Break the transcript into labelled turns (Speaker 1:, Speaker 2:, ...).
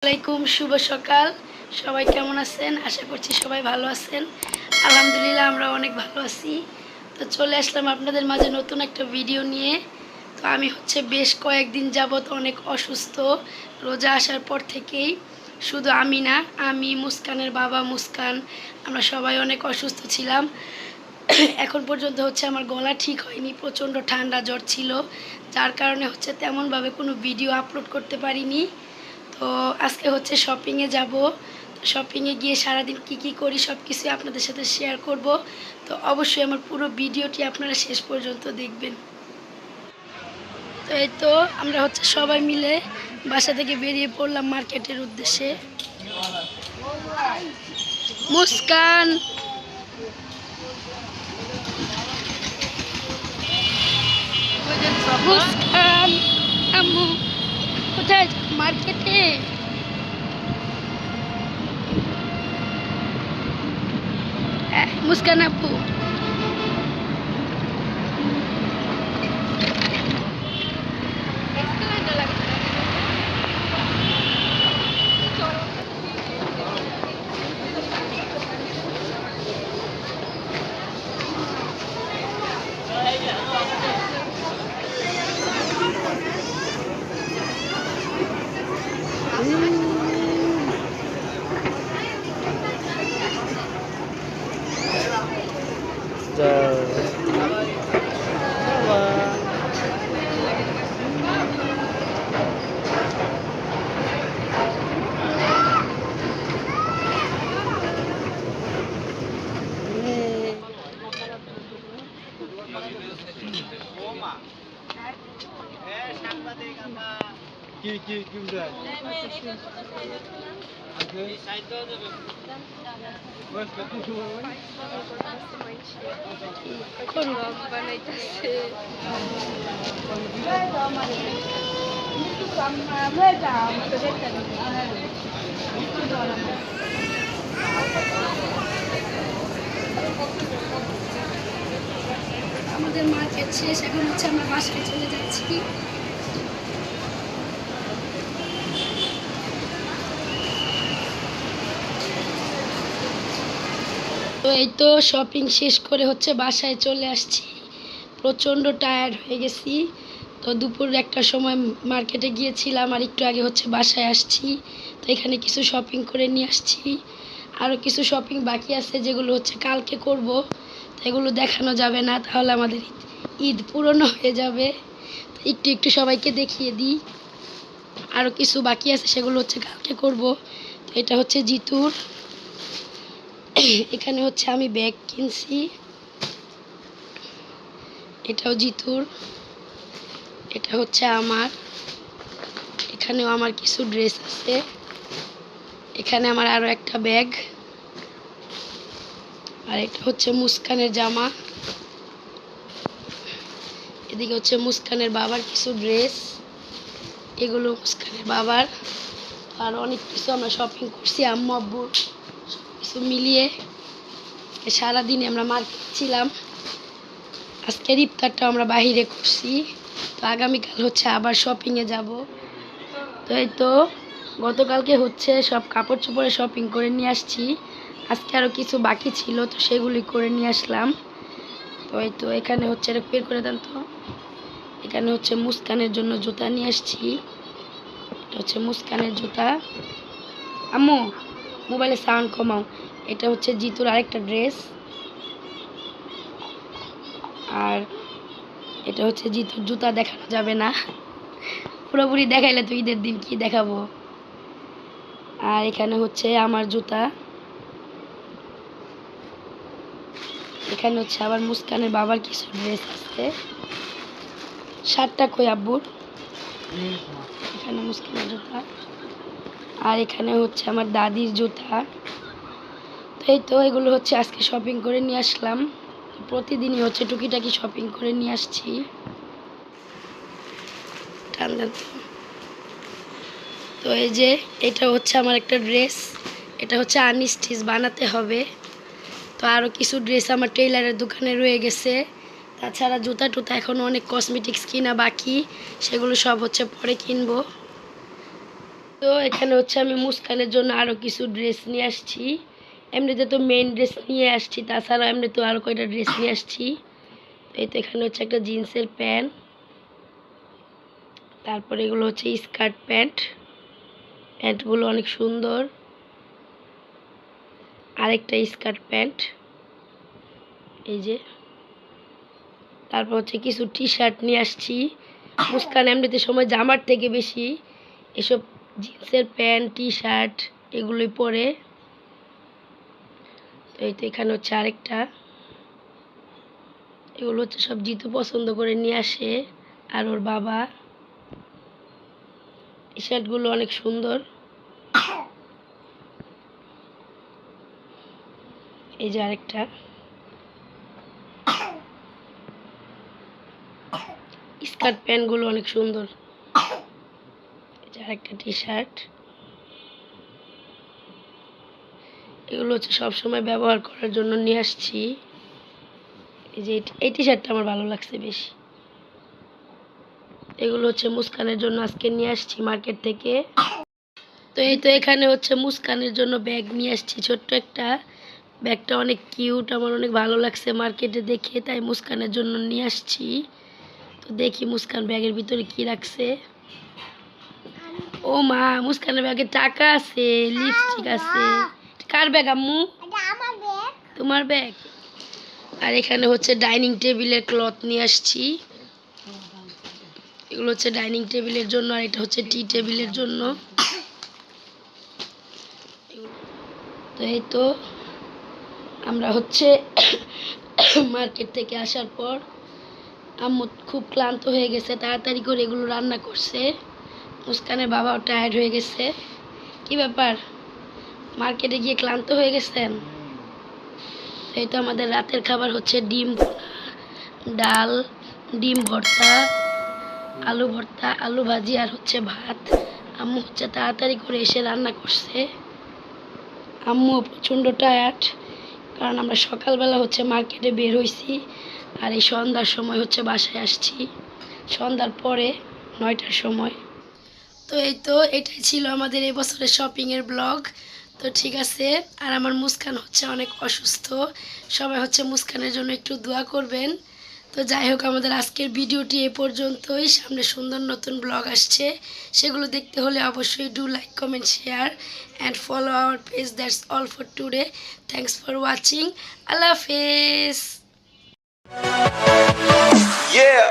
Speaker 1: আসসালামাইকুম, শুভ সকাল। সবাই কেমন আছেন? আশা করছি সবাই ভালো আছেন। আলহামদুলিল্লাহ আমরা অনেক ভালো আছি। তো চলে আসলাম আপনাদের মাঝে নতুন একটা ভিডিও নিয়ে। তো আমি বেশ কয়েকদিন যাবত অনেক অসুস্থ। রোজা আসার পর থেকেই শুধু আমি না, আমি, মুস্কানের বাবা, মুস্কান, আমরা সবাই অনেক অসুস্থ ছিলাম। এখন পর্যন্ত আমার গলা ঠিক হয়নি, প্রচণ্ড ঠান্ডা জ্বর ছিল, যার কারণে তেমনভাবে কোনো ভিডিও আপলোড করতে পারিনি। তো আজকে শপিংয়ে যাব। শপিংয়ে গিয়ে সারাদিন কি করি সব কিছুই আপনাদের সাথে শেয়ার করব। তো অবশ্যই আমার পুরো ভিডিওটি আপনারা শেষ পর্যন্ত দেখবেন। তো এই তো আমরা সবাই মিলে বাসা থেকে বেরিয়ে পড়লাম মার্কেটের উদ্দেশ্যে। মুস্কান, মুস্কান, আম্মু কোথায়? মার্কেটে। মুস্কান আপু, আমাদের মার্কেট শেষ, এখন আমরা বাসায় চলে যাচ্ছি। তো এই তো শপিং শেষ করে বাসায় চলে আসছি। প্রচণ্ড টায়ার্ড হয়ে গেছি। তো দুপুর একটার সময় মার্কেটে গিয়েছিলাম, আর একটু আগে বাসায় আসছি। তো এখানে কিছু শপিং করে নিয়ে আসছি। আরও কিছু শপিং বাকি আছে, যেগুলো কালকে করব। তো এগুলো দেখানো যাবে না, তাহলে আমাদের ঈদ পুরনো হয়ে যাবে। তো একটু একটু সবাইকে দেখিয়ে দিই। আরও কিছু বাকি আছে, সেগুলো কালকে করব। তো এটা জিতুর। এখানে আমি ব্যাগ কিনছি, এটাও জিতুর। এটা আমার। এখানেও আমার কিছু ড্রেস আছে। এখানে আমার আরও একটা ব্যাগ। আর এটা মুস্কানের জামা। এদিকে মুস্কানের বাবার কিছু ড্রেস। এগুলো মুস্কানের বাবার। আর অনেক কিছু আমরা শপিং করছি, আম্মু আব্বু সব কিছু মিলিয়ে। সারাদিনে আমরা মার্কেট ছিলাম। আজকের ইফতারটা আমরা বাহিরে করছি। তো আগামীকাল আবার শপিংয়ে যাব। তো এই তো গতকালকে সব কাপড় চোপড়ে শপিং করে নিয়ে আসছি। আজকে আরও কিছু বাকি ছিল, তো সেগুলি করে নিয়ে আসলাম। তো এই তো এখানে এটা বের করে দেন তো। এখানে মুস্কানের জন্য জুতা নিয়ে আসছি। এটা মুস্কানের জুতা। আম্মু মোবাইলে সাউন্ড কমাও। এটা জিতুর আরেকটা ড্রেস। আর এটা জিতুর জুতা দেখানো যাবে না, পুরোপুরি দেখাইলে তো ঈদের দিন কি দেখাবো। আর এখানে আমার জুতা। এখানে আবার মুস্কানের বাবার কিছু ড্রেস আছে। শার্টটা কই আব্বুর? এখানে মুস্কানের জুতা। আর এখানে আমার দাদির জুতা। তো এই তো এগুলো আজকে শপিং করে নিয়ে আসলাম। প্রতিদিনই টুকিটাকি শপিং করে নিয়ে আসছি। তো এই যে এটা আমার একটা ড্রেস। এটা আনস্টিচ বানাতে হবে। তো আরও কিছু ড্রেস আমার টেইলারের দোকানে রয়ে গেছে। তাছাড়া জুতা টুতা এখনও অনেক কসমেটিক্স কিনা বাকি, সেগুলো সব পরে কিনবো। তো এখানে হচ্ছে আমি মুস্কানের জন্য আরও কিছু ড্রেস নিয়ে আসছি। এমনিতে তো মেইন ড্রেস নিয়ে আসছি, তাছাড়া এমনি তো আরও কয়টা ড্রেস নিয়ে আসছি। তো এই তো এখানে হচ্ছে একটা জিন্সের প্যান্ট, তারপরে এগুলো হচ্ছে স্কার্ট প্যান্ট। প্যান্টগুলো অনেক সুন্দর। আরেকটা স্কার্ট প্যান্ট, এই যে। তারপর হচ্ছে কিছু টি শার্ট নিয়ে আসছি। মুস্কান এমনিতে সময় জামার থেকে বেশি এসব জিন্সের প্যান্ট টি শার্ট এগুলোই পরে। তো এই তো এখানে হচ্ছে আরেকটা, এগুলো হচ্ছে সব জিতু পছন্দ করে নিয়ে আসে আর ওর বাবা। টি শার্টগুলো অনেক সুন্দর। এই যে আরেকটা স্কার্ট প্যান্টগুলো অনেক সুন্দর। এই যে আরেকটা টি শার্ট, এগুলো হচ্ছে সবসময় ব্যবহার করার জন্য নিয়ে আসছি। এই যে এই টি শার্টটা আমার ভালো লাগছে বেশি। এগুলো হচ্ছে মুস্কানের জন্য আজকে নিয়ে আসছি মার্কেট থেকে। তো এই তো এখানে হচ্ছে মুস্কানের জন্য ব্যাগ নিয়ে আসছি, ছোট্ট একটা। ব্যাগটা অনেক কিউট, আমার অনেক ভালো লাগছে মার্কেটে দেখে, তাই মুস্কানের জন্য নিয়ে আসছি। তো দেখি মুস্কান ব্যাগের ভিতরে কি রাখছে। ও মা, মুস্কানের ব্যাগে টাকা আছে, লিপস্টিক আছে। কার ব্যাগ আম্মু? তোমার ব্যাগ। আর এখানে হচ্ছে ডাইনিং টেবিলের ক্লথ নিয়ে আসছি। এগুলো হচ্ছে ডাইনিং টেবিলের জন্য, আর এটা হচ্ছে টি টেবিলের জন্য। তো এই তো আমরা হচ্ছে মার্কেট থেকে আসার পর আম্মু খুব ক্লান্ত হয়ে গেছে, তাড়াতাড়ি করে এগুলো রান্না করছে। মুস্কানের বাবাও টায়ার্ড হয়ে গেছে। কি ব্যাপার, মার্কেটে গিয়ে ক্লান্ত হয়ে গেছেন? এই তো আমাদের রাতের খাবার হচ্ছে ডিম ভুনা, ডাল, ডিম ভর্তা, আলু ভর্তা, আলু ভাজি, আর হচ্ছে ভাত। আম্মু হচ্ছে তাড়াতাড়ি করে এসে রান্না করছে। আম্মু প্রচণ্ড টায়ার্ড, কারণ আমরা সকালবেলা হচ্ছে মার্কেটে বের হয়েছি, আর এই সন্ধ্যার সময় হচ্ছে বাসায় আসছি, সন্ধ্যার পরে 9টার সময়। তো এই তো এটাই ছিল আমাদের এই বছরের শপিংয়ের ব্লগ। তো ঠিক আছে, আর আমার মুস্কান হচ্ছে অনেক অসুস্থ, সবাই হচ্ছে মুস্কানের জন্য একটু দোয়া করবেন। তো যাই হোক, আমাদের আজকের ভিডিওটি এ পর্যন্তই। সামনে সুন্দর নতুন ব্লগ আসছে, সেগুলো দেখতে হলে অবশ্যই do like, comment, share and follow our page. That's all for today. Thanks for watching. আল্লাহ হাফেজ। Yeah.